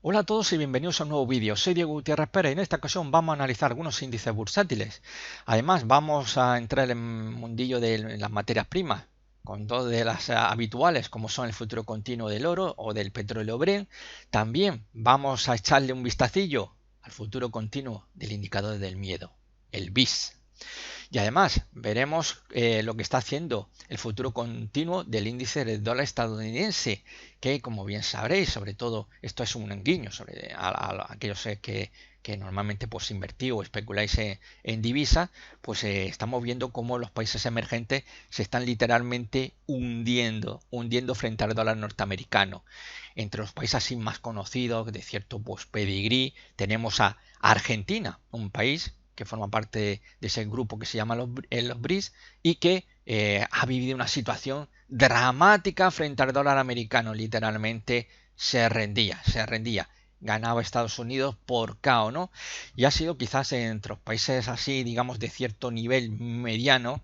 Hola a todos y bienvenidos a un nuevo vídeo. Soy Diego Gutiérrez Pérez y en esta ocasión vamos a analizar algunos índices bursátiles. Además vamos a entrar en el mundillo de las materias primas, con dos de las habituales como son el futuro continuo del oro o del petróleo Brent. También vamos a echarle un vistacillo al futuro continuo del indicador del miedo, el BIS. Y además veremos lo que está haciendo el futuro continuo del índice del dólar estadounidense, que como bien sabréis, sobre todo esto es un guiño sobre a aquellos que normalmente pues invertís o especuláis en divisa, pues estamos viendo cómo los países emergentes se están literalmente hundiendo frente al dólar norteamericano. Entre los países así más conocidos, de cierto pues pedigrí, tenemos a Argentina, un país que forma parte de ese grupo que se llama los BRICS y que ha vivido una situación dramática frente al dólar americano. Literalmente se rendía. Ganaba Estados Unidos por KO, ¿no? Y ha sido quizás entre los países así, digamos, de cierto nivel mediano,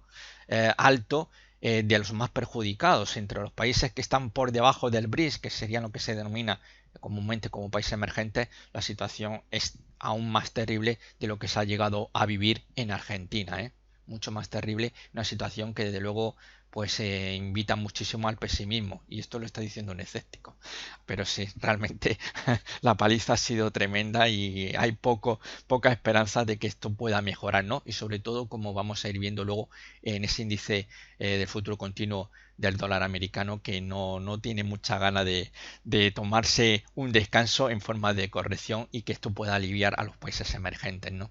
alto, de los más perjudicados. Entre los países que están por debajo del BRICS, que serían lo que se denomina comúnmente como países emergentes, la situación es aún más terrible de lo que se ha llegado a vivir en Argentina, ¿eh? Mucho más terrible, una situación que desde luego pues invita muchísimo al pesimismo, y esto lo está diciendo un escéptico, pero sí, realmente la paliza ha sido tremenda y hay poca esperanza de que esto pueda mejorar, ¿no? Y sobre todo, como vamos a ir viendo luego en ese índice de futuro continuo del dólar americano, que no tiene mucha gana de tomarse un descanso en forma de corrección y que esto pueda aliviar a los países emergentes, ¿no?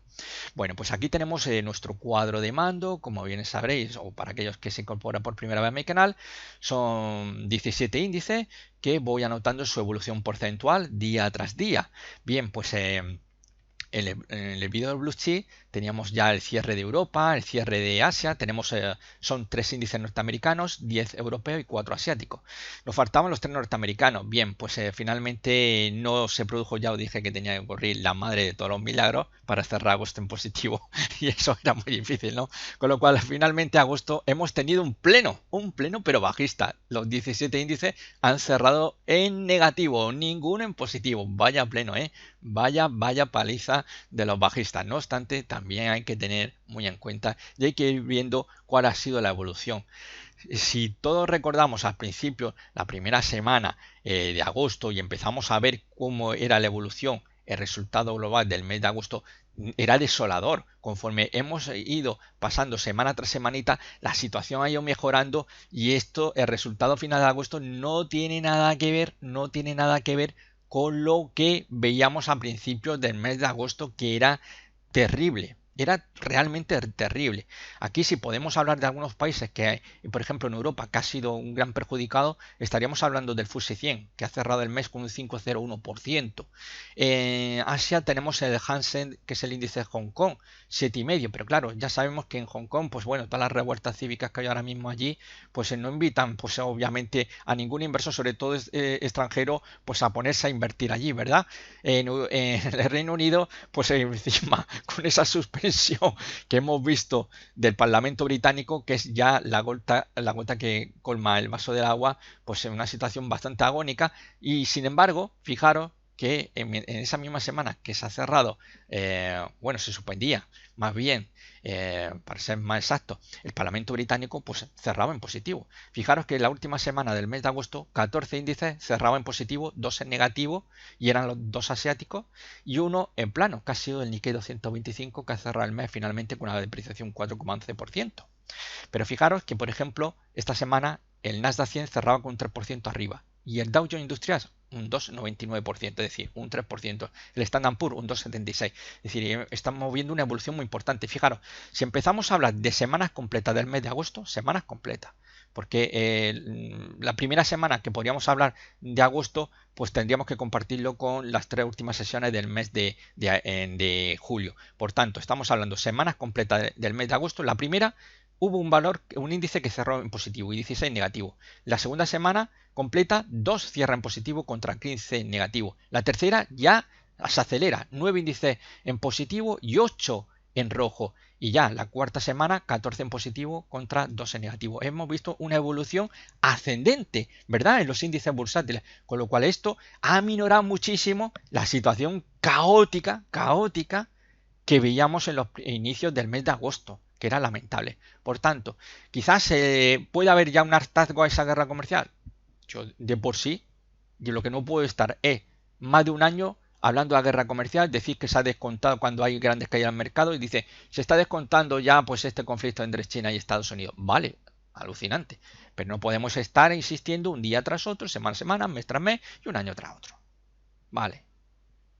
Bueno, pues aquí tenemos nuestro cuadro de mando, como bien sabréis, o para aquellos que se incorporan por primera vez a mi canal, son 17 índices que voy anotando su evolución porcentual día tras día. Bien, pues en el vídeo del Blue Chip teníamos ya el cierre de Europa, el cierre de Asia, tenemos son 3 índices norteamericanos, 10 europeos y 4 asiáticos. Nos faltaban los 3 norteamericanos. Bien, pues finalmente no se produjo, ya os dije que tenía que ocurrir la madre de todos los milagros para cerrar agosto en positivo y eso era muy difícil, ¿no? Con lo cual finalmente agosto hemos tenido un pleno pero bajista. Los 17 índices han cerrado en negativo, ninguno en positivo. Vaya pleno, ¿eh? Vaya paliza de los bajistas. No obstante, también hay que tener muy en cuenta y hay que ir viendo cuál ha sido la evolución. Si todos recordamos al principio, la primera semana de agosto, y empezamos a ver cómo era la evolución, el resultado global del mes de agosto era desolador. Conforme hemos ido pasando semana tras semanita, la situación ha ido mejorando y esto, el resultado final de agosto, no tiene nada que ver con lo que veíamos a principios del mes de agosto, que era terrible. Era realmente terrible. Aquí si podemos hablar de algunos países que, por ejemplo en Europa, que ha sido un gran perjudicado, estaríamos hablando del FTSE 100, que ha cerrado el mes con un 5,01%. En Asia tenemos el Hansen, que es el índice de Hong Kong, 7,5%, pero claro, ya sabemos que en Hong Kong, pues bueno, todas las revueltas cívicas que hay ahora mismo allí, pues no invitan, pues obviamente a ningún inversor, sobre todo extranjero, pues a ponerse a invertir allí, ¿verdad? En el Reino Unido, pues encima con esa suspensión que hemos visto del Parlamento británico, que es ya la gota que colma el vaso del agua, pues en una situación bastante agónica. Y sin embargo, fijaros que en esa misma semana que se ha cerrado, bueno, se suspendía, más bien, para ser más exacto, el Parlamento británico, pues cerraba en positivo. Fijaros que en la última semana del mes de agosto, 14 índices cerraban en positivo, 2 en negativo, y eran los 2 asiáticos, y uno en plano, que ha sido el Nikkei 225, que ha cerrado el mes finalmente con una depreciación 4,11%. Pero fijaros que, por ejemplo, esta semana el Nasdaq 100 cerraba con un 3% arriba y el Dow Jones Industrial un 2,99%, es decir, un 3%. El Standard Poor's un 2,76%. Es decir, estamos viendo una evolución muy importante. Fijaros, si empezamos a hablar de semanas completas del mes de agosto, semanas completas, porque la primera semana que podríamos hablar de agosto, pues tendríamos que compartirlo con las 3 últimas sesiones del mes de julio. Por tanto, estamos hablando semanas completas del mes de agosto. La primera hubo un índice que cerró en positivo y 16 en negativo. La segunda semana completa, 2 cierra en positivo contra 15 en negativo. La tercera ya se acelera, 9 índices en positivo y 8 en rojo. Y ya la cuarta semana, 14 en positivo contra 2 en negativo. Hemos visto una evolución ascendente, ¿verdad? En los índices bursátiles. Con lo cual esto ha aminorado muchísimo la situación caótica que veíamos en los inicios del mes de agosto, que era lamentable. Por tanto, quizás pueda haber ya un hartazgo a esa guerra comercial. Yo, de por sí, yo lo que no puedo estar es más de un año hablando de la guerra comercial, decir que se ha descontado cuando hay grandes caídas en el mercado y dice, se está descontando ya pues este conflicto entre China y Estados Unidos. Vale, alucinante. Pero no podemos estar insistiendo un día tras otro, semana a semana, mes tras mes y un año tras otro. Vale.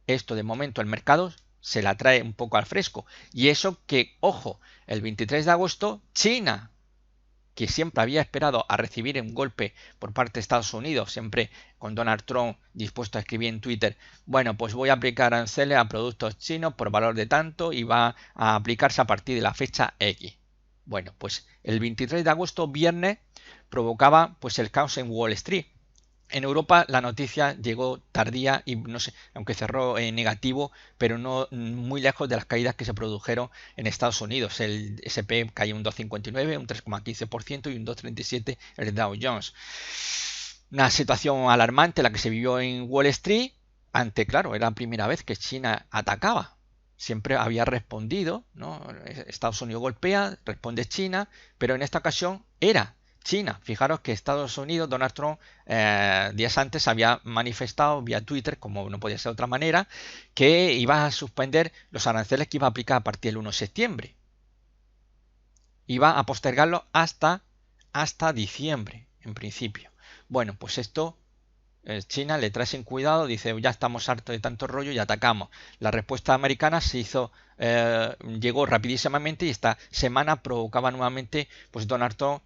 Esto de momento el mercado se la trae un poco al fresco. Y eso que, ojo, el 23 de agosto, China, que siempre había esperado a recibir un golpe por parte de Estados Unidos, siempre con Donald Trump dispuesto a escribir en Twitter, bueno, pues voy a aplicar aranceles a productos chinos por valor de tanto y va a aplicarse a partir de la fecha X. Bueno, pues el 23 de agosto, viernes, provocaba pues el caos en Wall Street. En Europa la noticia llegó tardía y no sé, aunque cerró en negativo, pero no muy lejos de las caídas que se produjeron en Estados Unidos. El S&P cayó un 2,59, un 3,15% y un 2,37% el Dow Jones. Una situación alarmante la que se vivió en Wall Street, ante, claro, era la primera vez que China atacaba. Siempre había respondido, ¿no? Estados Unidos golpea, responde China, pero en esta ocasión era China. Fijaros que Estados Unidos, Donald Trump, días antes había manifestado vía Twitter, como no podía ser de otra manera, que iba a suspender los aranceles que iba a aplicar a partir del 1 de septiembre. Iba a postergarlo hasta diciembre, en principio. Bueno, pues esto China le trae sin cuidado, dice ya estamos hartos de tanto rollo y atacamos. La respuesta americana se hizo, llegó rapidísimamente y esta semana provocaba nuevamente, pues Donald Trump,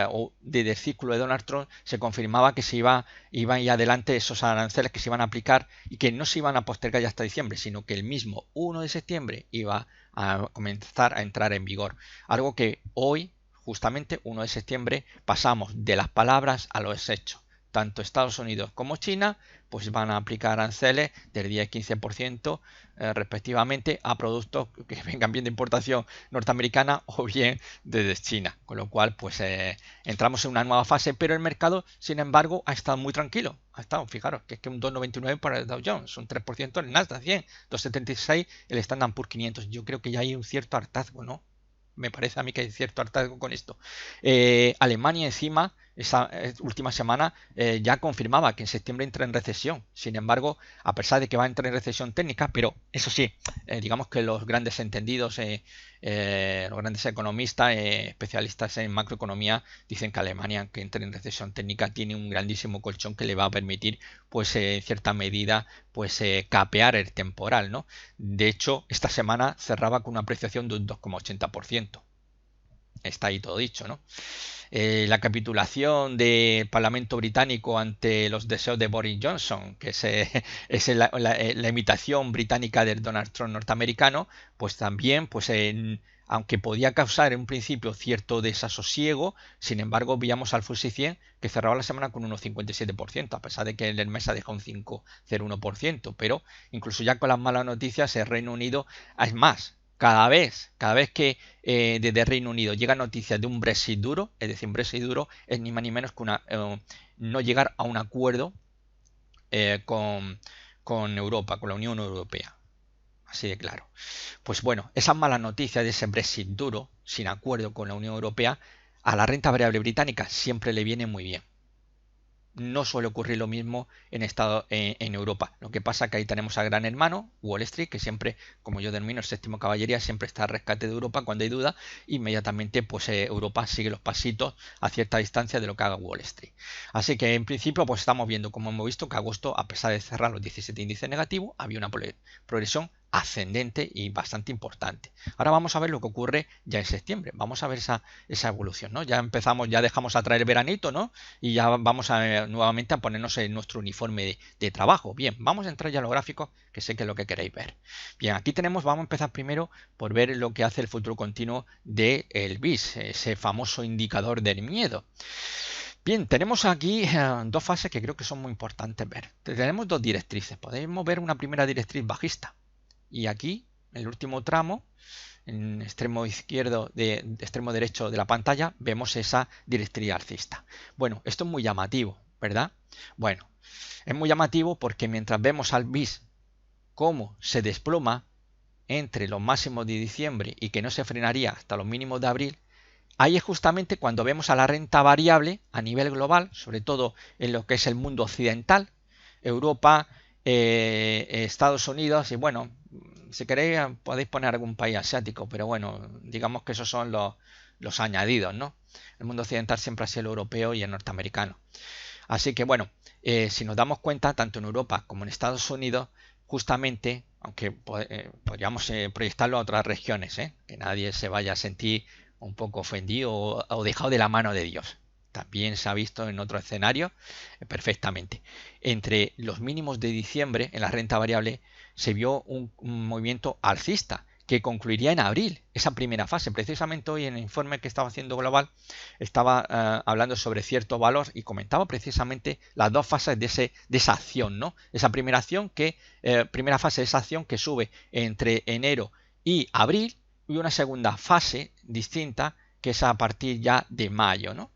o desde el círculo de Donald Trump se confirmaba que se iban y adelante esos aranceles que se iban a aplicar y que no se iban a postergar ya hasta diciembre, sino que el mismo 1 de septiembre iba a comenzar a entrar en vigor. Algo que hoy, justamente 1 de septiembre, pasamos de las palabras a los hechos. Tanto Estados Unidos como China pues van a aplicar aranceles del 10 y 15% respectivamente a productos que vengan bien de importación norteamericana o bien desde China, con lo cual pues entramos en una nueva fase, pero el mercado sin embargo ha estado muy tranquilo, ha estado, fijaros, que es que un 2,99 para el Dow Jones, un 3% el Nasdaq 100, 2,76 el Standard Poor's 500, yo creo que ya hay un cierto hartazgo, ¿no? Me parece a mí que hay cierto hartazgo con esto. Alemania encima, esa última semana, ya confirmaba que en septiembre entra en recesión. Sin embargo, a pesar de que va a entrar en recesión técnica, pero eso sí, digamos que los grandes entendidos, los grandes economistas, especialistas en macroeconomía, dicen que Alemania, que entra en recesión técnica, tiene un grandísimo colchón que le va a permitir, pues en cierta medida, pues capear el temporal, ¿no? De hecho, esta semana cerraba con una apreciación de un 2,80%. Está ahí todo dicho, ¿no? La capitulación del Parlamento británico ante los deseos de Boris Johnson, que es la imitación británica del Donald Trump norteamericano, pues también, pues aunque podía causar en un principio cierto desasosiego, sin embargo veíamos al FTSE 100 que cerraba la semana con un 1,57%, a pesar de que el mes ha dejado un 5,01%, pero incluso ya con las malas noticias el Reino Unido es más. Cada vez que desde Reino Unido llega noticias de un Brexit duro, es decir, un Brexit duro es ni más ni menos que no llegar a un acuerdo con Europa, con la Unión Europea. Así de claro. Pues bueno, esas malas noticias de ese Brexit duro, sin acuerdo con la Unión Europea, a la renta variable británica siempre le viene muy bien. No suele ocurrir lo mismo en Europa. Lo que pasa es que ahí tenemos a gran hermano, Wall Street, que siempre, como yo denomino, el séptimo caballería, siempre está al rescate de Europa cuando hay duda. Inmediatamente, pues Europa sigue los pasitos a cierta distancia de lo que haga Wall Street. Así que en principio, pues estamos viendo, como hemos visto, que agosto, a pesar de cerrar los 17 índices negativos, había una progresión ascendente y bastante importante. Ahora vamos a ver lo que ocurre ya en septiembre. Vamos a ver esa evolución, ¿no? Ya empezamos, ya dejamos atrás el veranito, ¿no? Y ya vamos nuevamente a ponernos en nuestro uniforme de trabajo. Bien, vamos a entrar ya a los gráficos, que sé que es lo que queréis ver. Bien, aquí vamos a empezar primero por ver lo que hace el futuro continuo del BIS, ese famoso indicador del miedo. Bien, tenemos aquí dos fases que creo que son muy importantes ver. Tenemos dos directrices. Podemos ver una primera directriz bajista. Y aquí, el último tramo, en extremo izquierdo de extremo derecho de la pantalla, vemos esa directriz alcista. Bueno, esto es muy llamativo, ¿verdad? Bueno, es muy llamativo porque mientras vemos al BIS cómo se desploma entre los máximos de diciembre y que no se frenaría hasta los mínimos de abril, ahí es justamente cuando vemos a la renta variable a nivel global, sobre todo en lo que es el mundo occidental, Europa, Estados Unidos y bueno, si queréis podéis poner algún país asiático, pero bueno, digamos que esos son los añadidos, ¿no? El mundo occidental siempre ha sido el europeo y el norteamericano. Así que bueno, si nos damos cuenta, tanto en Europa como en Estados Unidos, justamente, aunque podríamos proyectarlo a otras regiones, que nadie se vaya a sentir un poco ofendido o dejado de la mano de Dios. También se ha visto en otro escenario perfectamente. Entre los mínimos de diciembre en la renta variable se vio un movimiento alcista que concluiría en abril, esa primera fase. Precisamente hoy en el informe que estaba haciendo Global estaba hablando sobre cierto valor y comentaba precisamente las dos fases de esa acción, ¿no? Esa primera acción primera fase de esa acción que sube entre enero y abril y una segunda fase distinta que es a partir ya de mayo, ¿no?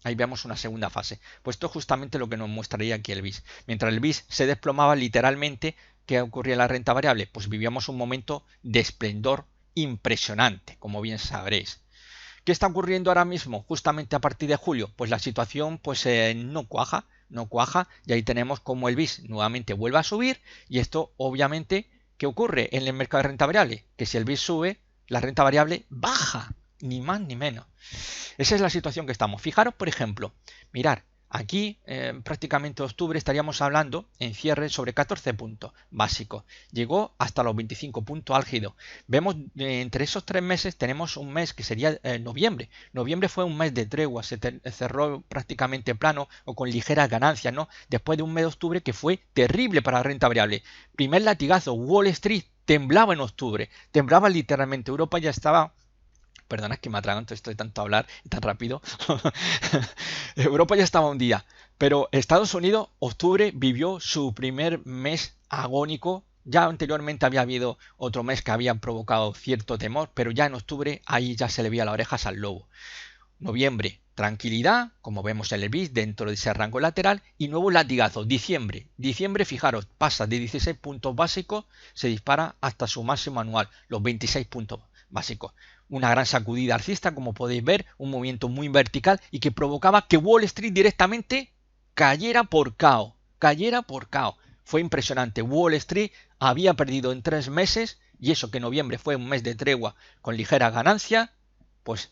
Ahí vemos una segunda fase. Pues esto es justamente lo que nos mostraría aquí el BIS. Mientras el BIS se desplomaba literalmente, ¿qué ocurría en la renta variable? Pues vivíamos un momento de esplendor impresionante, como bien sabréis. ¿Qué está ocurriendo ahora mismo? Justamente a partir de julio, pues la situación pues no cuaja, y ahí tenemos como el BIS nuevamente vuelve a subir y esto obviamente, ¿qué ocurre en el mercado de renta variable? Que si el BIS sube, la renta variable baja, ni más ni menos. Esa es la situación que estamos. Fijaros, por ejemplo, mirar, aquí prácticamente octubre estaríamos hablando en cierre sobre 14 puntos básicos. Llegó hasta los 25 puntos álgidos. Vemos entre esos 3 meses tenemos un mes que sería noviembre. Noviembre fue un mes de tregua, se cerró prácticamente plano o con ligeras ganancias, ¿no? Después de un mes de octubre que fue terrible para la renta variable. Primer latigazo, Wall Street temblaba en octubre, temblaba literalmente. Europa ya estaba... Perdona, que me atraganto esto de tanto hablar y tan rápido. Europa ya estaba un día, pero Estados Unidos, octubre, vivió su primer mes agónico. Ya anteriormente había habido otro mes que había provocado cierto temor, pero ya en octubre ahí ya se le veía las orejas al lobo. Noviembre, tranquilidad, como vemos en el BIS, dentro de ese rango lateral, y nuevo latigazo, diciembre. Diciembre, fijaros, pasa de 16 puntos básicos, se dispara hasta su máximo anual, los 26 puntos básicos. Una gran sacudida alcista, como podéis ver, un movimiento muy vertical y que provocaba que Wall Street directamente cayera por caos. Fue impresionante. Wall Street había perdido en 3 meses, y eso que noviembre fue un mes de tregua con ligera ganancia, pues,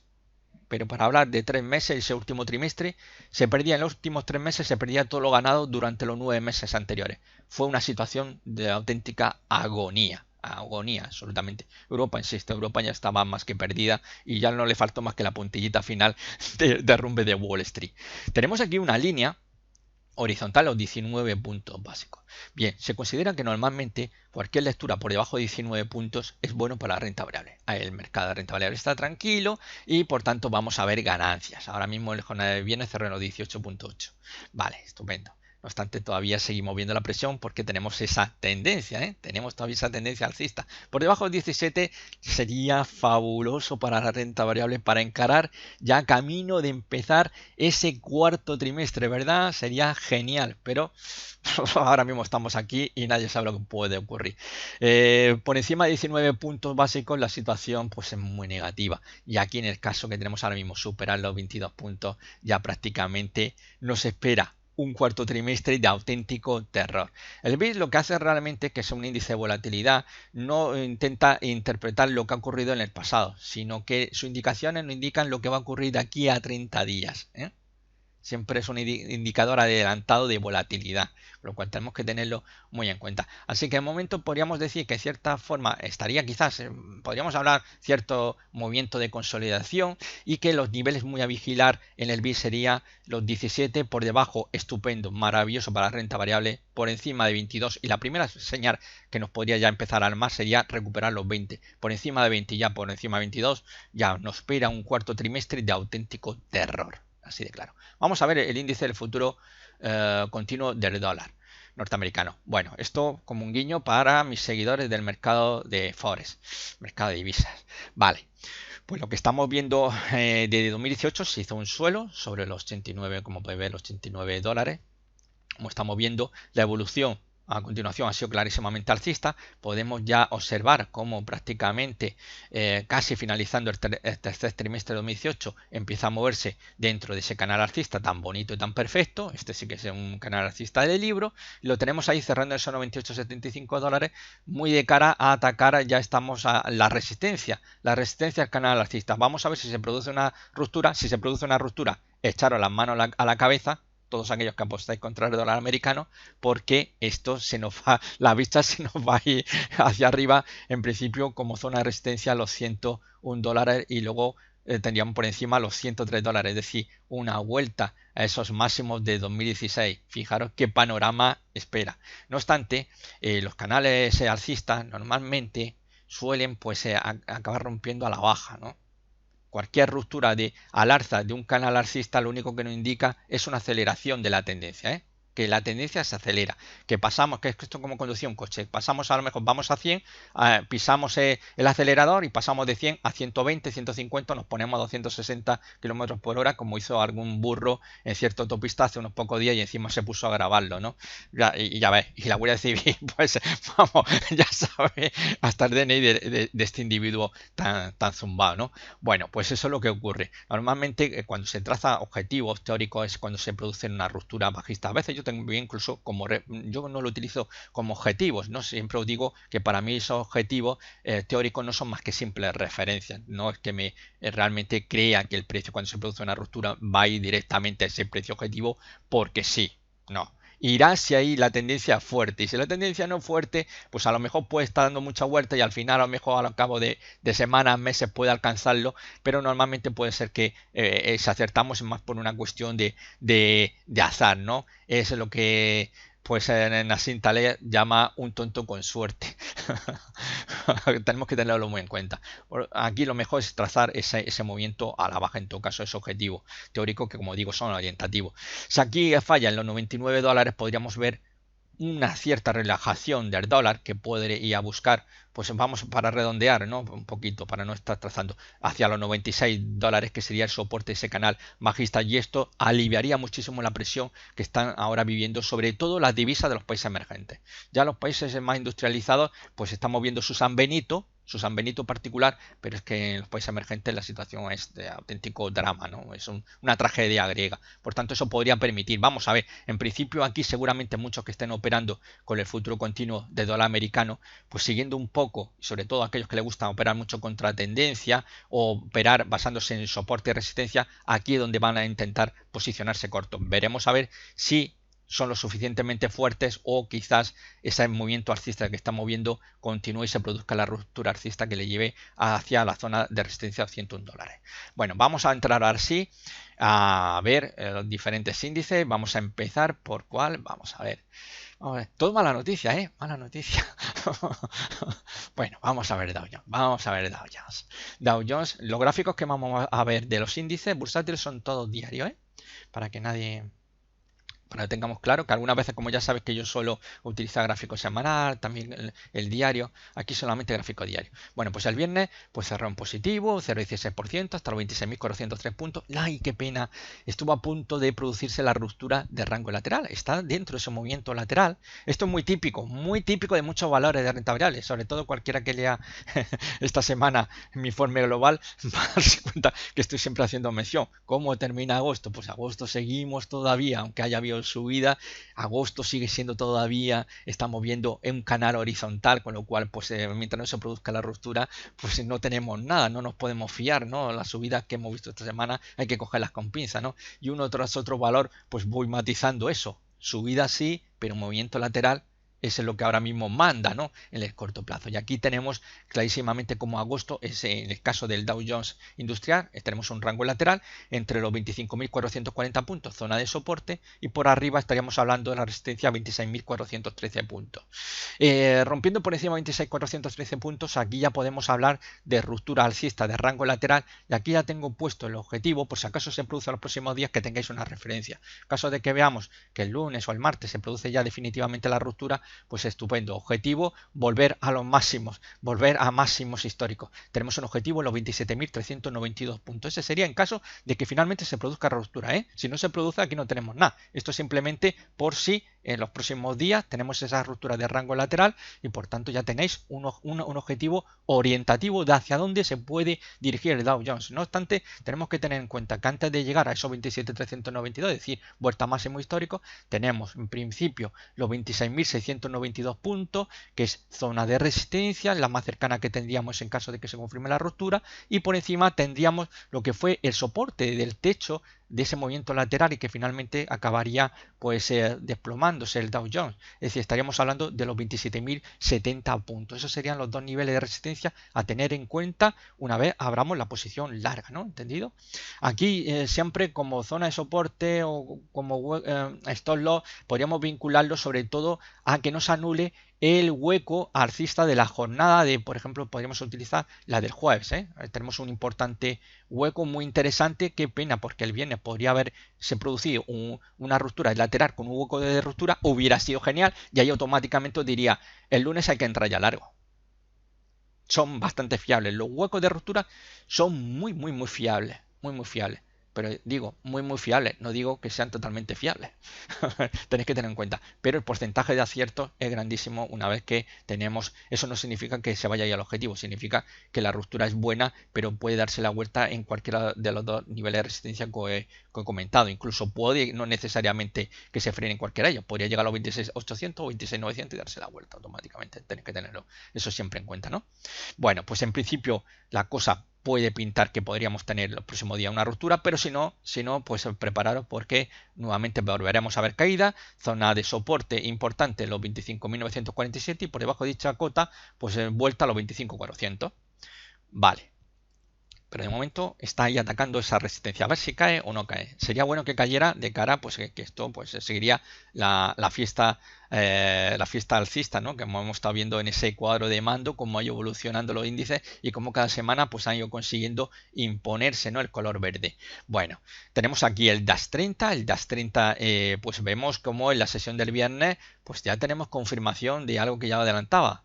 pero para hablar de 3 meses, ese último trimestre, se perdía en los últimos 3 meses, se perdía todo lo ganado durante los 9 meses anteriores. Fue una situación de auténtica agonía. Absolutamente. Europa, insisto, Europa ya estaba más que perdida y ya no le faltó más que la puntillita final de derrumbe de Wall Street. Tenemos aquí una línea horizontal o 19 puntos básicos. Bien, se considera que normalmente cualquier lectura por debajo de 19 puntos es bueno para la renta variable. El mercado de renta variable está tranquilo y por tanto vamos a ver ganancias. Ahora mismo el jornada de viernes cerró en los 18.8. Vale, estupendo. No obstante, todavía seguimos viendo la presión porque tenemos esa tendencia, tenemos todavía esa tendencia alcista. Por debajo de 17 sería fabuloso para la renta variable para encarar ya camino de empezar ese cuarto trimestre, ¿verdad? Sería genial, pero ahora mismo estamos aquí y nadie sabe lo que puede ocurrir. Por encima de 19 puntos básicos la situación pues es muy negativa. Y aquí en el caso que tenemos ahora mismo superar los 22 puntos ya prácticamente nos espera un cuarto trimestre de auténtico terror. El BIS lo que hace realmente, que es un índice de volatilidad, no intenta interpretar lo que ha ocurrido en el pasado, sino que sus indicaciones nos indican lo que va a ocurrir de aquí a 30 días. Siempre es un indicador adelantado de volatilidad, lo cual tenemos que tenerlo muy en cuenta. Así que de momento podríamos decir que de cierta forma estaría quizás, podríamos hablar cierto movimiento de consolidación y que los niveles muy a vigilar en el BIS sería los 17 por debajo, estupendo, maravilloso para la renta variable, por encima de 22 y la primera señal que nos podría ya empezar a armar sería recuperar los 20. Por encima de 20 y ya por encima de 22 ya nos espera un cuarto trimestre de auténtico terror. Así de claro. Vamos a ver el índice del futuro continuo del dólar. norteamericano. Bueno, esto como un guiño para mis seguidores del mercado de Forex, mercado de divisas. Vale, pues lo que estamos viendo desde 2018 se hizo un suelo sobre los 89, como podéis ver, los 89 dólares. Como estamos viendo, la evolución a continuación ha sido clarísimamente alcista. Podemos ya observar cómo prácticamente casi finalizando el tercer trimestre de 2018 empieza a moverse dentro de ese canal alcista tan bonito y tan perfecto. Este sí que es un canal alcista de libro. Lo tenemos ahí cerrando esos 98,75 dólares, muy de cara a atacar. Ya estamos a la resistencia al canal alcista. Vamos a ver si se produce una ruptura. Si se produce una ruptura, echaros las manos a la cabeza, todos aquellos que apostáis contra el dólar americano, porque esto se nos va, la vista se nos va a ir hacia arriba, en principio como zona de resistencia a los 101 dólares y luego tendríamos por encima los 103 dólares, es decir, una vuelta a esos máximos de 2016. Fijaros qué panorama espera. No obstante, los canales alcistas normalmente suelen pues acabar rompiendo a la baja, ¿no? Cualquier ruptura al alza de un canal alcista lo único que nos indica es una aceleración de la tendencia, ¿eh? Que la tendencia se acelera, que pasamos, que esto es como conducir un coche, pasamos a lo mejor, vamos a 100, pisamos el acelerador y pasamos de 100 a 120, 150, nos ponemos a 260 kilómetros por hora, como hizo algún burro en cierta autopista hace unos pocos días y encima se puso a grabarlo, ¿no? Y ya ves, y la Guardia Civil, pues vamos, ya sabe hasta el DNI de este individuo tan zumbado, ¿no? Bueno, pues eso es lo que ocurre. Normalmente cuando se traza objetivos teóricos es cuando se produce una ruptura bajista. A veces yo tengo incluso yo no lo utilizo como objetivos, ¿no? Siempre os digo que para mí esos objetivos teóricos no son más que simples referencias. No es que me realmente crea que el precio cuando se produce una ruptura va a ir directamente a ese precio objetivo porque sí. No. Irá si ahí la tendencia es fuerte, y si la tendencia no es fuerte, pues a lo mejor puede estar dando mucha vuelta y al final a lo mejor al cabo de semanas, meses puede alcanzarlo, pero normalmente puede ser que si acertamos más por una cuestión de azar, ¿no? Es lo que pues en Nassim Taleb llama un tonto con suerte. Tenemos que tenerlo muy en cuenta. Aquí lo mejor es trazar ese movimiento a la baja, en todo caso es objetivo teórico que, como digo, son orientativos. Si aquí falla en los 99 dólares, podríamos ver una cierta relajación del dólar que puede ir a buscar, pues vamos para redondear, ¿no? Un poquito para no estar trazando hacia los 96 dólares, que sería el soporte de ese canal bajista, y esto aliviaría muchísimo la presión que están ahora viviendo sobre todo las divisas de los países emergentes. Ya los países más industrializados pues estamos viendo su San Benito particular, pero es que en los países emergentes la situación es de auténtico drama, ¿no? Es una tragedia griega. Por tanto, eso podría permitir, vamos a ver, en principio aquí seguramente muchos que estén operando con el futuro continuo de dólar americano, pues siguiendo un poco, sobre todo aquellos que les gusta operar mucho contra tendencia o operar basándose en soporte y resistencia, aquí es donde van a intentar posicionarse cortos. Veremos a ver si son lo suficientemente fuertes o quizás ese movimiento alcista que está moviendo continúe y se produzca la ruptura alcista que le lleve hacia la zona de resistencia a 101 dólares. Bueno, vamos a entrar ahora sí a ver los diferentes índices. Vamos a empezar por cuál. Vamos a ver. Todo mala noticia, ¿eh? Mala noticia. Bueno, vamos a ver Dow Jones. Vamos a ver Dow Jones. Dow Jones, los gráficos que vamos a ver de los índices bursátiles son todos diarios, ¿eh? Para que tengamos claro que algunas veces, como ya sabes que yo suelo utilizar gráfico semanal, también el diario, aquí solamente gráfico diario. Bueno, pues el viernes pues cerró en positivo, 0,16% hasta los 26.403 puntos. ¡Ay, qué pena! Estuvo a punto de producirse la ruptura de rango lateral. Está dentro de ese movimiento lateral. Esto es muy típico de muchos valores de renta variable, sobre todo cualquiera que lea esta semana mi informe global va a darse cuenta que estoy siempre haciendo mención. ¿Cómo termina agosto? Pues agosto seguimos todavía, aunque haya habido subida, agosto sigue siendo todavía, estamos viendo un canal horizontal, con lo cual pues mientras no se produzca la ruptura pues no tenemos nada, no nos podemos fiar, ¿no? Las subidas que hemos visto esta semana hay que cogerlas con pinza, ¿no? Y uno tras otro valor pues voy matizando eso, subida sí, pero movimiento lateral Eso es lo que ahora mismo manda, ¿no? En el corto plazo. Y aquí tenemos clarísimamente como agosto, en el caso del Dow Jones Industrial, tenemos un rango lateral entre los 25.440 puntos, zona de soporte, y por arriba estaríamos hablando de la resistencia a 26.413 puntos. Rompiendo por encima de 26.413 puntos, aquí ya podemos hablar de ruptura alcista de rango lateral, y aquí ya tengo puesto el objetivo, por si acaso se produce en los próximos días, que tengáis una referencia. En caso de que veamos que el lunes o el martes se produce ya definitivamente la ruptura, pues estupendo. Objetivo, volver a los máximos, volver a máximos históricos. Tenemos un objetivo en los 27.392 puntos. Ese sería en caso de que finalmente se produzca ruptura, ¿eh? Si no se produce, aquí no tenemos nada. Esto es simplemente por si en los próximos días tenemos esa ruptura de rango lateral y por tanto ya tenéis un objetivo orientativo de hacia dónde se puede dirigir el Dow Jones. No obstante, tenemos que tener en cuenta que antes de llegar a esos 27.392, es decir, vuelta a máximo histórico, tenemos en principio los 26.692 puntos, que es zona de resistencia, la más cercana que tendríamos en caso de que se confirme la ruptura, y por encima tendríamos lo que fue el soporte del techo de ese movimiento lateral y que finalmente acabaría pues desplomándose el Dow Jones. Es decir, estaríamos hablando de los 27.070 puntos. Esos serían los dos niveles de resistencia a tener en cuenta una vez abramos la posición larga, ¿no? ¿Entendido? Aquí siempre como zona de soporte o como stop loss podríamos vincularlo sobre todo a que no se anule el hueco alcista de la jornada de, por ejemplo, podríamos utilizar la del jueves, ¿eh? Tenemos un importante hueco muy interesante. Qué pena, porque el viernes podría haberse producido una ruptura lateral con un hueco de ruptura, hubiera sido genial, y ahí automáticamente os diría, el lunes hay que entrar ya largo. Son bastante fiables. Los huecos de ruptura son muy fiables, muy fiables. Pero digo, muy fiables, no digo que sean totalmente fiables. Tenéis que tener en cuenta. Pero el porcentaje de acierto es grandísimo una vez que tenemos. Eso no significa que se vaya ahí al objetivo, significa que la ruptura es buena, pero puede darse la vuelta en cualquiera de los dos niveles de resistencia que he comentado. Incluso puede, no necesariamente que se frene en cualquiera de ellos, podría llegar a los 26.800 o 26.900 y darse la vuelta automáticamente. Tenéis que tenerlo eso siempre en cuenta, ¿no? Bueno, pues en principio la cosa puede pintar que podríamos tener el próximo día una ruptura, pero si no, pues prepararos porque nuevamente volveremos a ver caída, zona de soporte importante los 25.947 y por debajo de dicha cota, pues vuelta a los 25.400. Vale. Pero de momento está ahí atacando esa resistencia. A ver si cae o no cae. Sería bueno que cayera de cara, pues que esto pues seguiría la fiesta alcista, ¿no? Que hemos estado viendo en ese cuadro de mando, cómo ha ido evolucionando los índices y cómo cada semana pues han ido consiguiendo imponerse, ¿no? El color verde. Bueno, tenemos aquí el DAX 30. El DAX 30, pues vemos como en la sesión del viernes, pues ya tenemos confirmación de algo que ya adelantaba.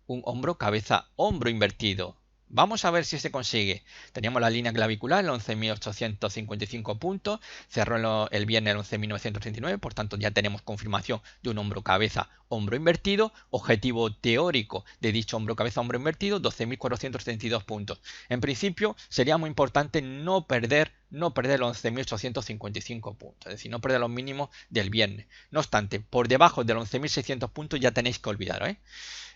Un hombro, cabeza, hombro invertido. Vamos a ver si se consigue. Teníamos la línea clavicular, el 11.855 puntos, cerró el viernes el 11.939, por tanto ya tenemos confirmación de un hombro cabeza, hombro invertido. Objetivo teórico de dicho hombro cabeza, hombro invertido, 12.432 puntos. En principio sería muy importante no perder los 11.855 puntos, es decir, no perder los mínimos del viernes. No obstante, por debajo de los 11.600 puntos ya tenéis que olvidaros, ¿eh?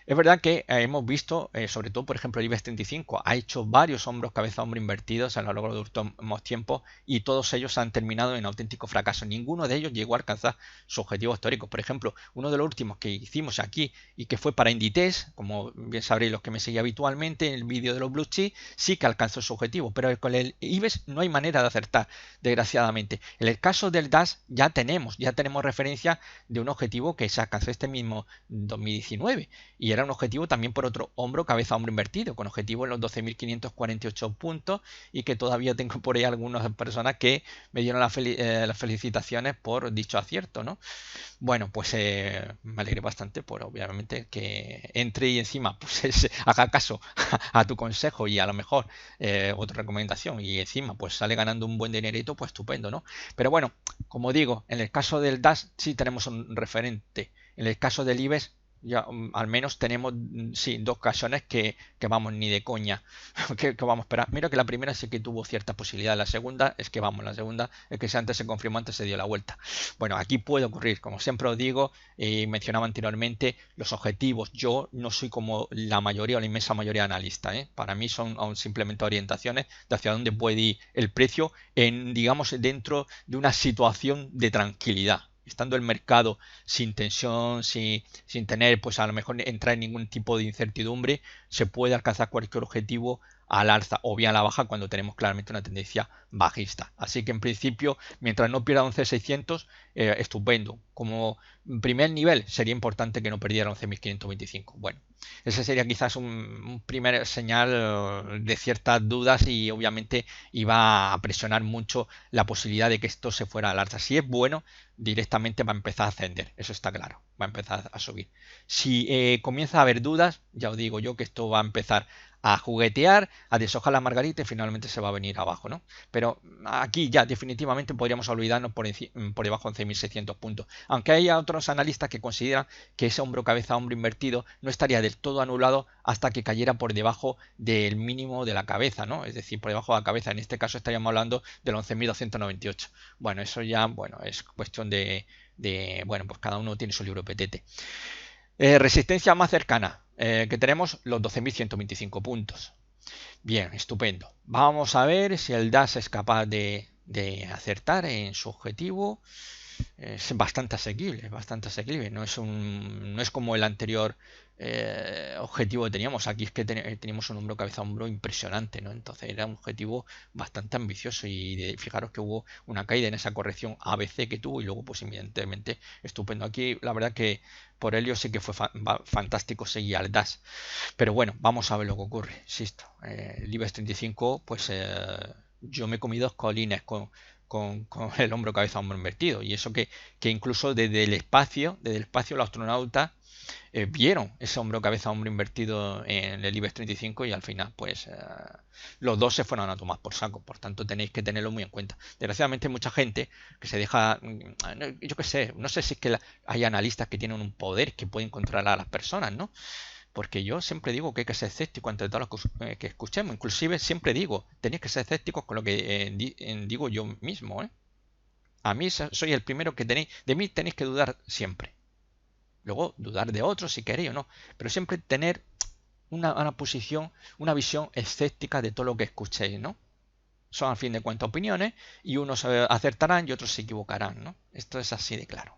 Es verdad que hemos visto, sobre todo por ejemplo el IBEX 35 ha hecho varios hombros cabeza hombro invertidos a lo largo de los últimos tiempos y todos ellos han terminado en auténtico fracaso. Ninguno de ellos llegó a alcanzar su objetivo histórico. Por ejemplo, uno de los últimos que hicimos aquí y que fue para Inditex, como bien sabréis los que me seguís habitualmente en el vídeo de los blue chips, sí que alcanzó su objetivo, pero con el IBEX no hay manera de acertar, desgraciadamente. En el caso del DAX ya tenemos referencia de un objetivo que se alcanzó este mismo 2019 y era un objetivo también por otro hombro, cabeza, hombro invertido, con objetivo en los 12.548 puntos y que todavía tengo por ahí algunas personas que me dieron las felicitaciones por dicho acierto, ¿no? Bueno, pues me alegré bastante por obviamente que entre y encima pues haga caso a tu consejo y a lo mejor otra recomendación y encima pues sale ganando un buen dinerito, pues estupendo, ¿no? Pero bueno, como digo, en el caso del DAX sí tenemos un referente. En el caso del IBEX ya al menos tenemos sí dos ocasiones que vamos ni de coña que vamos a esperar. Mira que la primera sí que tuvo cierta posibilidad, la segunda es que vamos, la segunda es que antes se confirmó, antes se dio la vuelta. Bueno, aquí puede ocurrir, como siempre os digo y mencionaba anteriormente, los objetivos, yo no soy como la mayoría o la inmensa mayoría de analistas, ¿eh? Para mí son simplemente orientaciones de hacia dónde puede ir el precio en, digamos, dentro de una situación de tranquilidad. estando el mercado sin tensión, sin tener, pues a lo mejor entrar en ningún tipo de incertidumbre, se puede alcanzar cualquier objetivo al alza o bien a la baja cuando tenemos claramente una tendencia bajista. Así que en principio, mientras no pierda 11.600, estupendo. Como primer nivel sería importante que no perdiera 11.525. Bueno, ese sería quizás un primer señal de ciertas dudas y obviamente iba a presionar mucho la posibilidad de que esto se fuera al alza. Si es bueno, directamente va a empezar a ascender, eso está claro, va a empezar a subir. Si comienza a haber dudas, ya os digo yo que esto va a empezar a juguetear, a deshojar la margarita y finalmente se va a venir abajo, ¿no? Pero aquí ya definitivamente podríamos olvidarnos por debajo de 11.600 puntos. Aunque hay otros analistas que consideran que ese hombro cabeza hombro invertido no estaría del todo anulado hasta que cayera por debajo del mínimo de la cabeza, ¿no? Es decir, por debajo de la cabeza. En este caso estaríamos hablando del 11.298. Bueno, eso ya, bueno, es cuestión bueno, pues cada uno tiene su libro petete. Resistencia más cercana, que tenemos los 12.125 puntos. Bien, estupendo. Vamos a ver si el DAS es capaz de acertar en su objetivo. Es bastante asequible, bastante asequible. No es como el anterior objetivo que teníamos. Aquí es que teníamos un hombro cabeza a hombro impresionante, ¿no? Entonces era un objetivo bastante ambicioso y fijaros que hubo una caída en esa corrección ABC que tuvo y luego pues evidentemente estupendo. Aquí la verdad que por Helio sí que fue fantástico seguir al DAS. Pero bueno, vamos a ver lo que ocurre. Insisto, el IBEX 35 pues yo me he comido dos colines con el hombro cabeza hombro invertido y eso que incluso desde el espacio los astronautas vieron ese hombro cabeza hombro invertido en el IBEX 35 y al final pues los dos se fueron a tomar por saco, por tanto tenéis que tenerlo muy en cuenta. Desgraciadamente hay mucha gente que se deja, yo qué sé, no sé si es que hay analistas que tienen un poder que pueden controlar a las personas, ¿no? Porque yo siempre digo que hay que ser escéptico ante todo lo que escuchemos. Inclusive siempre digo, tenéis que ser escépticos con lo que digo yo mismo. A mí soy el primero que de mí tenéis que dudar siempre. Luego dudar de otros si queréis o no. Pero siempre tener una posición, una visión escéptica de todo lo que escuchéis, ¿no? Son al fin de cuentas opiniones y unos acertarán y otros se equivocarán, ¿no? Esto es así de claro.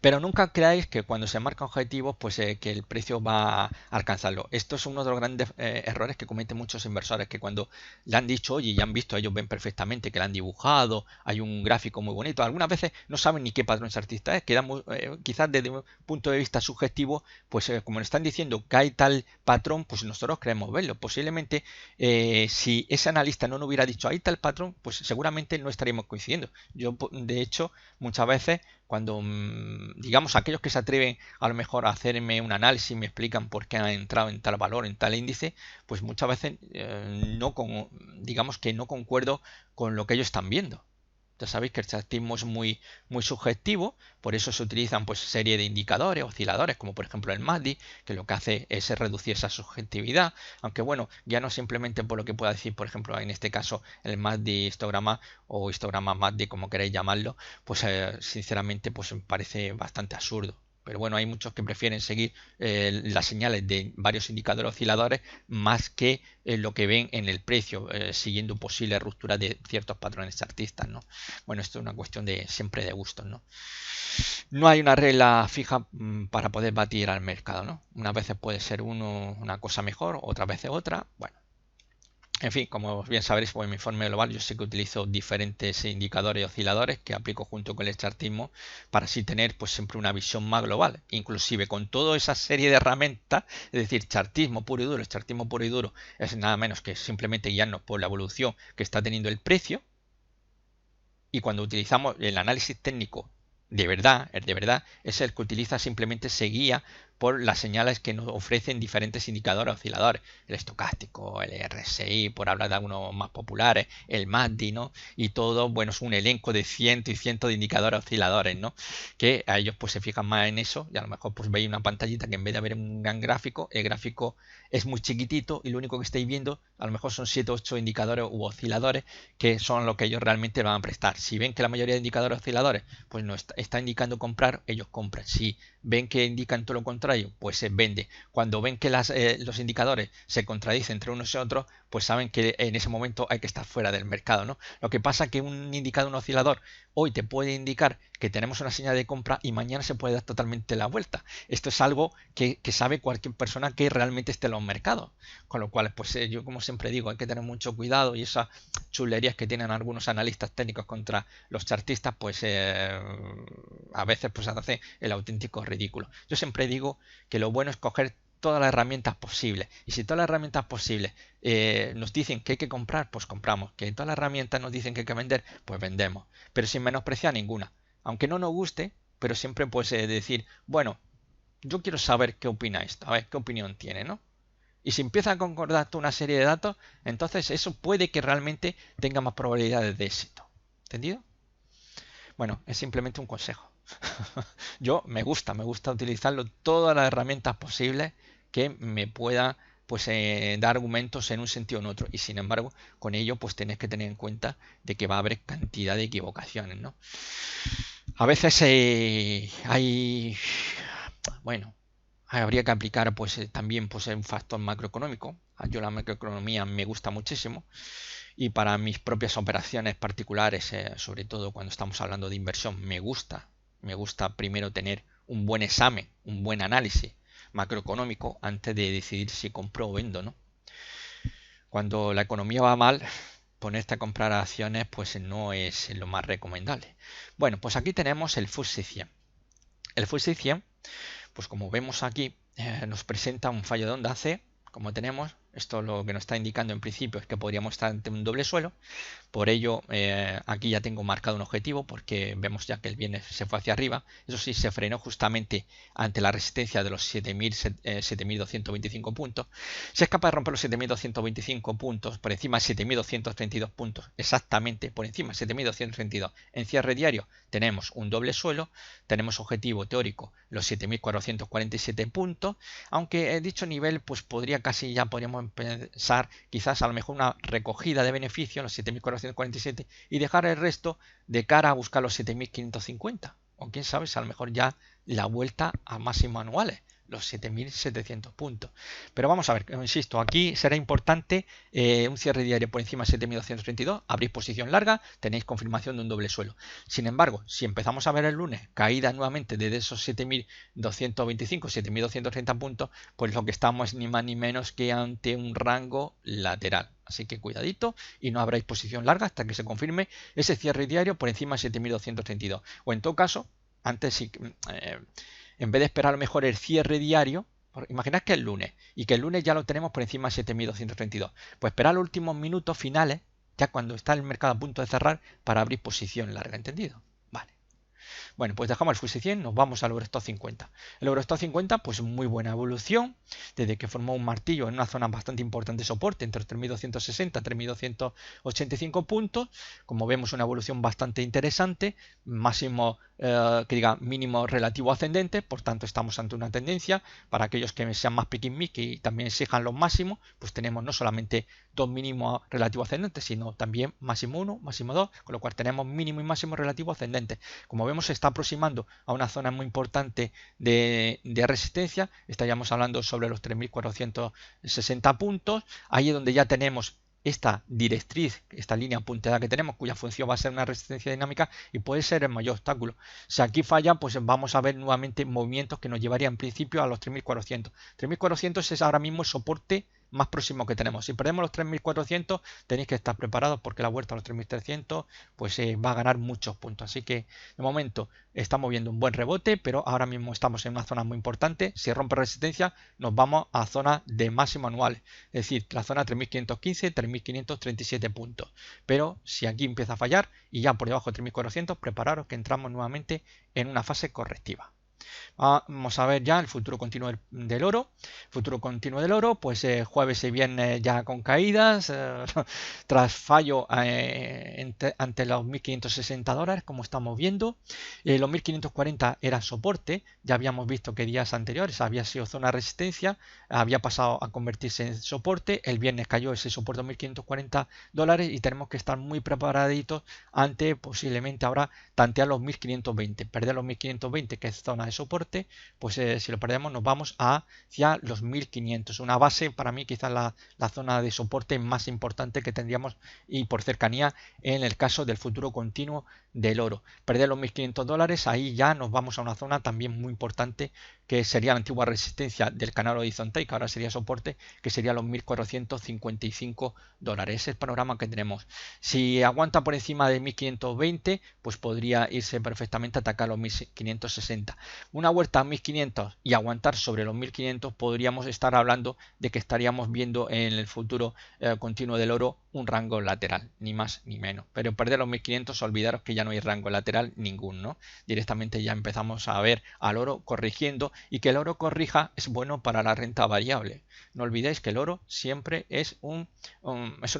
Pero nunca creáis que cuando se marca objetivos, pues que el precio va a alcanzarlo. Esto es uno de los grandes errores que cometen muchos inversores, que cuando le han dicho, oye, ya han visto, ellos ven perfectamente que le han dibujado, hay un gráfico muy bonito. Algunas veces no saben ni qué patrón chartista es, quedan quizás desde un punto de vista subjetivo, pues como le están diciendo que hay tal patrón, pues nosotros creemos verlo. Posiblemente si ese analista no nos hubiera dicho hay tal patrón, pues seguramente no estaríamos coincidiendo. Yo, de hecho, muchas veces cuando, digamos, aquellos que se atreven a lo mejor a hacerme un análisis y me explican por qué han entrado en tal valor, en tal índice, pues muchas veces digamos que no concuerdo con lo que ellos están viendo. Ya sabéis que el chartismo es muy subjetivo, por eso se utilizan pues serie de indicadores, osciladores, como por ejemplo el MACD, que lo que hace es reducir esa subjetividad, aunque bueno, ya no simplemente por lo que pueda decir, por ejemplo, en este caso el MACD histograma o histograma MACD, como queráis llamarlo, pues sinceramente pues me parece bastante absurdo. Pero bueno, hay muchos que prefieren seguir las señales de varios indicadores osciladores más que lo que ven en el precio, siguiendo posibles rupturas de ciertos patrones chartistas, ¿no? Bueno, esto es una cuestión de siempre de gustos, ¿no? No hay una regla fija para poder batir al mercado, ¿no? Unas veces puede ser una cosa mejor, otras veces otra. Bueno, en fin, como bien sabréis, pues en mi informe global yo sé que utilizo diferentes indicadores y osciladores que aplico junto con el chartismo para así tener pues siempre una visión más global. Inclusive con toda esa serie de herramientas, es decir, chartismo puro y duro, el chartismo puro y duro es nada menos que simplemente guiarnos por la evolución que está teniendo el precio. Y cuando utilizamos el análisis técnico de verdad, el de verdad, es el que utiliza simplemente se guía por las señales que nos ofrecen diferentes indicadores osciladores, el estocástico, el RSI, por hablar de algunos más populares, el MACD, ¿no? Y todo, bueno, es un elenco de cientos y cientos de indicadores osciladores, ¿no? Que a ellos pues se fijan más en eso y a lo mejor pues veis una pantallita que en vez de haber un gran gráfico, el gráfico es muy chiquitito y lo único que estáis viendo a lo mejor son 7 o 8 indicadores u osciladores que son lo que ellos realmente van a prestar. Si ven que la mayoría de indicadores osciladores pues no está indicando comprar, ellos compran. Si ven que indican todo lo contrario, pues se vende. Cuando ven que los indicadores se contradicen entre unos y otros, pues saben que en ese momento hay que estar fuera del mercado, ¿no? Lo que pasa es que un indicador, un oscilador, hoy te puede indicar que tenemos una señal de compra y mañana se puede dar totalmente la vuelta. Esto es algo que sabe cualquier persona que realmente esté en los mercados. Con lo cual, pues yo como siempre digo, hay que tener mucho cuidado y esas chulerías que tienen algunos analistas técnicos contra los chartistas, pues a veces pues hace el auténtico ridículo. Yo siempre digo que lo bueno es coger todas las herramientas posibles. Y si todas las herramientas posibles nos dicen que hay que comprar, pues compramos. Que todas las herramientas nos dicen que hay que vender, pues vendemos. Pero sin menospreciar ninguna. Aunque no nos guste, pero siempre pues decir, bueno, yo quiero saber qué opina esto, a ver qué opinión tiene, ¿no? Y si empieza a concordar toda una serie de datos, entonces eso puede que realmente tenga más probabilidades de éxito. ¿Entendido? Bueno, es simplemente un consejo. Yo me gusta utilizarlo todas las herramientas posibles que me pueda pues dar argumentos en un sentido o en otro. Y sin embargo, con ello pues tenéis que tener en cuenta de que va a haber cantidad de equivocaciones, ¿no? A veces hay, bueno, habría que aplicar pues también pues un factor macroeconómico. Yo la macroeconomía me gusta muchísimo y para mis propias operaciones particulares, sobre todo cuando estamos hablando de inversión, me gusta primero tener un buen examen, un buen análisis macroeconómico antes de decidir si compro o vendo, ¿no? Cuando la economía va mal, ponerte a comprar acciones pues no es lo más recomendable. Bueno, pues aquí tenemos el FTSE 100. El FTSE 100, pues como vemos aquí, nos presenta un fallo de onda C, como tenemos. Esto lo que nos está indicando en principio es que podríamos estar ante un doble suelo. Por ello, aquí ya tengo marcado un objetivo porque vemos ya que el viernes se fue hacia arriba. Eso sí, se frenó justamente ante la resistencia de los 7.225 puntos. Si es capaz de romper los 7.225 puntos por encima de 7.232 puntos, exactamente por encima de 7.232 en cierre diario, tenemos un doble suelo. Tenemos objetivo teórico los 7.447 puntos. Aunque dicho nivel, pues podríamos empezar quizás a lo mejor una recogida de beneficio en los 7.447 y dejar el resto de cara a buscar los 7.550 o quién sabe si a lo mejor ya la vuelta a máximos anuales, los 7.700 puntos. Pero vamos a ver, insisto, aquí será importante un cierre diario por encima de 7.232, abrís posición larga, tenéis confirmación de un doble suelo. Sin embargo, si empezamos a ver el lunes caída nuevamente desde esos 7.225, 7.230 puntos, pues lo que estamos ni más ni menos que ante un rango lateral. Así que cuidadito y no abráis posición larga hasta que se confirme ese cierre diario por encima de 7.232. O en todo caso, antes si en vez de esperar a lo mejor el cierre diario, imaginad que es el lunes y que el lunes ya lo tenemos por encima de 7.232. Pues esperar los últimos minutos finales, ya cuando está el mercado a punto de cerrar, para abrir posición larga, ¿entendido? Vale. Bueno, pues dejamos el FTSE 100, nos vamos al Eurostoxx 50. El Eurostoxx 50, pues muy buena evolución, desde que formó un martillo en una zona bastante importante de soporte, entre 3.260 y 3.285 puntos. Como vemos, una evolución bastante interesante, máximo, mínimo relativo ascendente, por tanto estamos ante una tendencia. Para aquellos que sean más piquismiquis y también exijan los máximos, pues tenemos no solamente dos mínimos relativos ascendentes, sino también máximo 1, máximo 2, con lo cual tenemos mínimo y máximo relativo ascendente. Como vemos, se está aproximando a una zona muy importante de resistencia. Estaríamos hablando sobre los 3.460 puntos. Ahí es donde ya tenemos esta directriz, esta línea punteada que tenemos, cuya función va a ser una resistencia dinámica y puede ser el mayor obstáculo. Si aquí falla, pues vamos a ver nuevamente movimientos que nos llevarían en principio a los 3.400. 3.400 es ahora mismo el soporte más próximo que tenemos. Si perdemos los 3.400, tenéis que estar preparados porque la vuelta a los 3.300 pues va a ganar muchos puntos. Así que de momento estamos viendo un buen rebote, pero ahora mismo estamos en una zona muy importante. Si rompe resistencia, nos vamos a zona de máximo anual, es decir, la zona 3.515, 3.537 puntos. Pero si aquí empieza a fallar y ya por debajo de 3.400, prepararos que entramos nuevamente en una fase correctiva. Vamos a ver ya el futuro continuo del oro. Futuro continuo del oro, pues jueves y viernes ya con caídas, tras fallo ante los 1.560 dólares, como estamos viendo. Los 1.540 era soporte, ya habíamos visto que días anteriores había sido zona de resistencia, había pasado a convertirse en soporte. El viernes cayó ese soporte de 1.540 dólares y tenemos que estar muy preparaditos ante posiblemente ahora tantear los 1.520, perder los 1.520, que es zona de soporte, soporte, pues si lo perdemos nos vamos hacia los 1500, una base para mí quizás la zona de soporte más importante que tendríamos y por cercanía en el caso del futuro continuo del oro. Perder los 1500 dólares, ahí ya nos vamos a una zona también muy importante que sería la antigua resistencia del canal horizontal, que ahora sería soporte, que sería los 1455 dólares. Ese es el panorama que tenemos. Si aguanta por encima de 1520, pues podría irse perfectamente a atacar los 1560. Una vuelta a 1500 y aguantar sobre los 1500, podríamos estar hablando de que estaríamos viendo en el futuro continuo del oro un rango lateral, ni más ni menos. Pero perder los 1500, olvidaros que ya no hay rango lateral ninguno, ¿no? Directamente ya empezamos a ver al oro corrigiendo, y que el oro corrija es bueno para la renta variable. No olvidéis que el oro siempre es una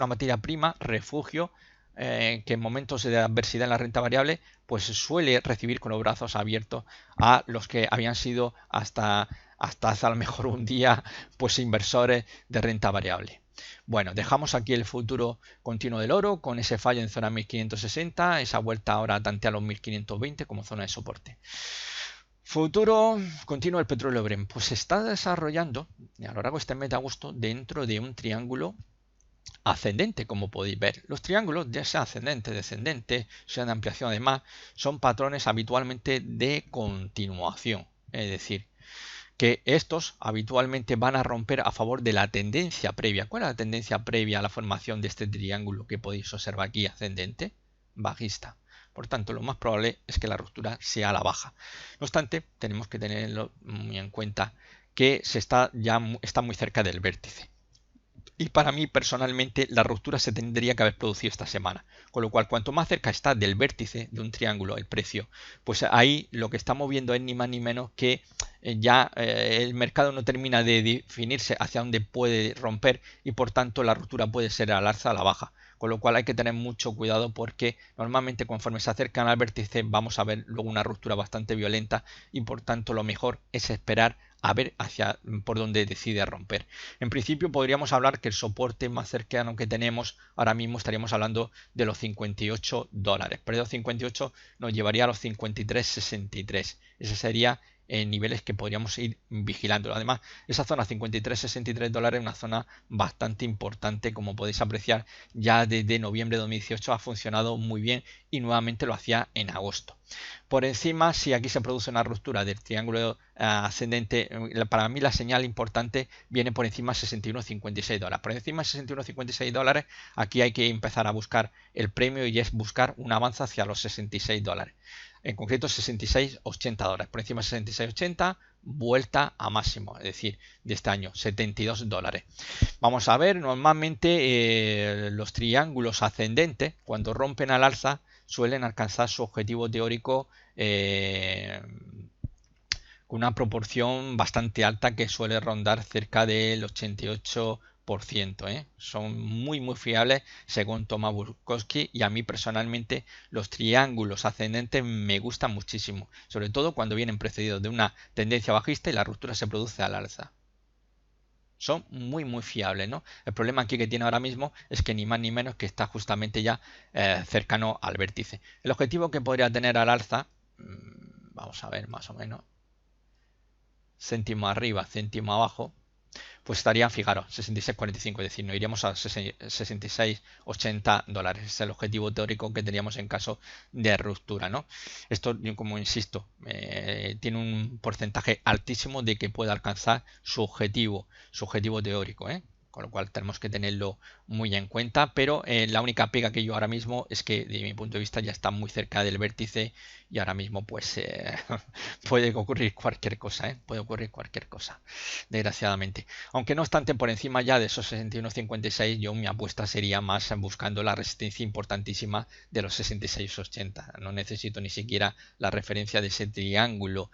materia prima, refugio, que en momentos de adversidad en la renta variable pues suele recibir con los brazos abiertos a los que habían sido hasta hace a lo mejor un día pues inversores de renta variable. Bueno, dejamos aquí el futuro continuo del oro con ese fallo en zona 1560, esa vuelta ahora a tantear los 1520 como zona de soporte. Futuro continuo del petróleo Brent, pues se está desarrollando a lo largo de este mes de agosto dentro de un triángulo ascendente, como podéis ver. Los triángulos, ya sea ascendente, descendente, sea de ampliación además, son patrones habitualmente de continuación, es decir, que estos habitualmente van a romper a favor de la tendencia previa. ¿Cuál es la tendencia previa a la formación de este triángulo que podéis observar aquí ascendente? Bajista. Por tanto, lo más probable es que la ruptura sea a la baja. No obstante, tenemos que tenerlo muy en cuenta que está muy cerca del vértice. Y para mí personalmente la ruptura se tendría que haber producido esta semana. Con lo cual, cuanto más cerca está del vértice de un triángulo el precio, pues ahí lo que estamos viendo es ni más ni menos que el mercado no termina de definirse hacia dónde puede romper, y por tanto la ruptura puede ser al alza o a la baja. Con lo cual hay que tener mucho cuidado, porque normalmente conforme se acercan al vértice vamos a ver luego una ruptura bastante violenta, y por tanto lo mejor es esperar a ver por dónde decide romper. En principio podríamos hablar que el soporte más cercano que tenemos ahora mismo estaríamos hablando de los 58 dólares. Pero los 58 nos llevaría a los 53.63. Ese sería niveles que podríamos ir vigilando. Además, esa zona 53.63 dólares es una zona bastante importante, como podéis apreciar. Ya desde noviembre de 2018 ha funcionado muy bien y nuevamente lo hacía en agosto. Por encima, si aquí se produce una ruptura del triángulo ascendente, para mí la señal importante viene por encima de 61.56 dólares. Por encima de 61.56 dólares, aquí hay que empezar a buscar el premio, y es buscar un avance hacia los 66 dólares. En concreto 66.80 dólares. Por encima de 66.80, vuelta a máximo, es decir, de este año, 72 dólares. Vamos a ver, normalmente los triángulos ascendentes, cuando rompen al alza, suelen alcanzar su objetivo teórico con una proporción bastante alta, que suele rondar cerca del 88%. Son muy fiables según Thomas Burkowski, y a mí personalmente los triángulos ascendentes me gustan muchísimo, sobre todo cuando vienen precedidos de una tendencia bajista y la ruptura se produce al alza. Son muy fiables, ¿no? El problema aquí que tiene ahora mismo es que ni más ni menos que está justamente ya cercano al vértice. El objetivo que podría tener al alza, vamos a ver más o menos, céntimo arriba, céntimo abajo, pues estaría, fijaros, 66.45, es decir, no iríamos a 66.80 dólares. Es el objetivo teórico que teníamos en caso de ruptura, ¿no? Esto, como insisto, tiene un porcentaje altísimo de que pueda alcanzar su objetivo teórico, con lo cual tenemos que tenerlo muy en cuenta, pero la única pega que yo ahora mismo es que desde mi punto de vista ya está muy cerca del vértice, y ahora mismo pues puede ocurrir cualquier cosa, puede ocurrir cualquier cosa, desgraciadamente. Aunque no obstante, por encima ya de esos 61.56, yo mi apuesta sería más buscando la resistencia importantísima de los 66.80. No necesito ni siquiera la referencia de ese triángulo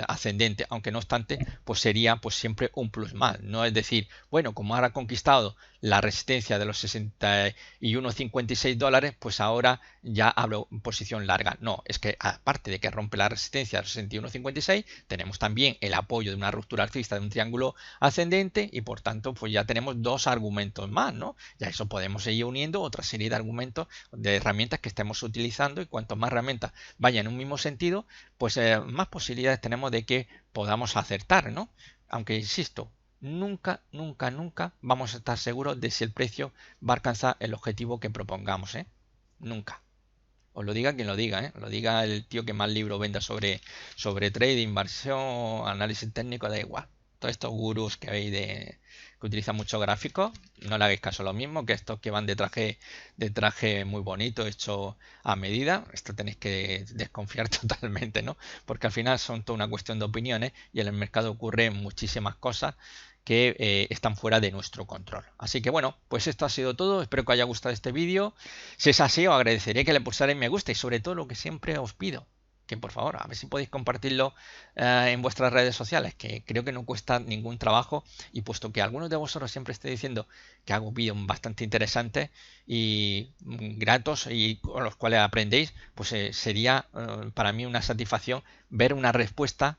ascendente, aunque no obstante, pues sería pues siempre un plus más, no es decir, bueno, bueno, como ahora ha conquistado la resistencia de los 61,56 dólares, pues ahora ya hablo posición larga. No, es que aparte de que rompe la resistencia de los 61,56, tenemos también el apoyo de una ruptura alcista de un triángulo ascendente y por tanto pues ya tenemos dos argumentos más, ¿no? Ya eso podemos seguir uniendo otra serie de argumentos, de herramientas que estemos utilizando, y cuanto más herramientas vayan en un mismo sentido, pues más posibilidades tenemos de que podamos acertar, ¿no? Aunque insisto, nunca, nunca, nunca vamos a estar seguros de si el precio va a alcanzar el objetivo que propongamos, ¿eh? Nunca. Os lo diga quien lo diga, ¿eh? Lo diga el tío que más libros venda sobre trading, inversión, análisis técnico, da igual. Todos estos gurús que veis que utilizan muchos gráficos, no le hagáis caso a lo mismo que estos que van de traje muy bonito, hecho a medida. Esto tenéis que desconfiar totalmente, ¿no? Porque al final son toda una cuestión de opiniones y en el mercado ocurren muchísimas cosas que están fuera de nuestro control. Así que bueno, pues esto ha sido todo. Espero que os haya gustado este vídeo. Si es así, os agradeceré que le pulsarais me gusta y sobre todo lo que siempre os pido, que por favor, a ver si podéis compartirlo en vuestras redes sociales, que creo que no cuesta ningún trabajo, y puesto que algunos de vosotros siempre estoy diciendo que hago vídeos bastante interesantes y gratos y con los cuales aprendéis, pues sería para mí una satisfacción ver una respuesta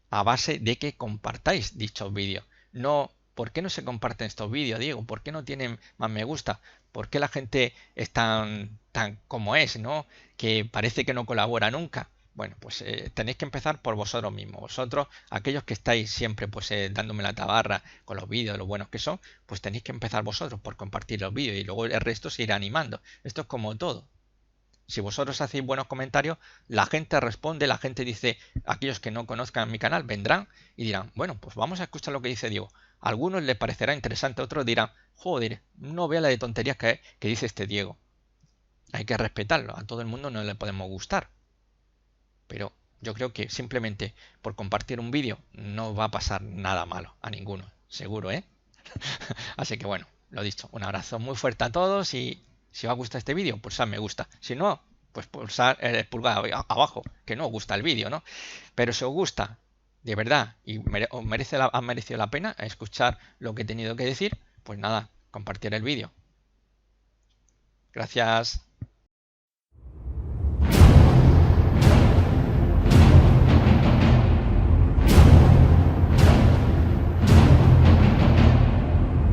a base de que compartáis dichos vídeos. No, ¿por qué no se comparten estos vídeos, Diego? ¿Por qué no tienen más me gusta? ¿Por qué la gente es tan como es, ¿no? Que parece que no colabora nunca. Bueno, pues tenéis que empezar por vosotros mismos. Vosotros, aquellos que estáis siempre pues dándome la tabarra con los vídeos, lo buenos que son, pues tenéis que empezar vosotros por compartir los vídeos y luego el resto se irá animando. Esto es como todo. Si vosotros hacéis buenos comentarios, la gente responde, la gente dice, aquellos que no conozcan mi canal vendrán y dirán, bueno, pues vamos a escuchar lo que dice Diego. A algunos les parecerá interesante, otros dirán, joder, no vea la de tonterías que dice este Diego. Hay que respetarlo, a todo el mundo no le podemos gustar. Pero yo creo que simplemente por compartir un vídeo no va a pasar nada malo a ninguno, seguro, ¿eh? Así que bueno, lo dicho, un abrazo muy fuerte a todos y si os ha gustado este vídeo, pulsad me gusta. Si no, pues pulsar el pulgar abajo, que no os gusta el vídeo, ¿no? Pero si os gusta, de verdad, y ha merecido la pena escuchar lo que he tenido que decir, pues nada, compartir el vídeo. Gracias.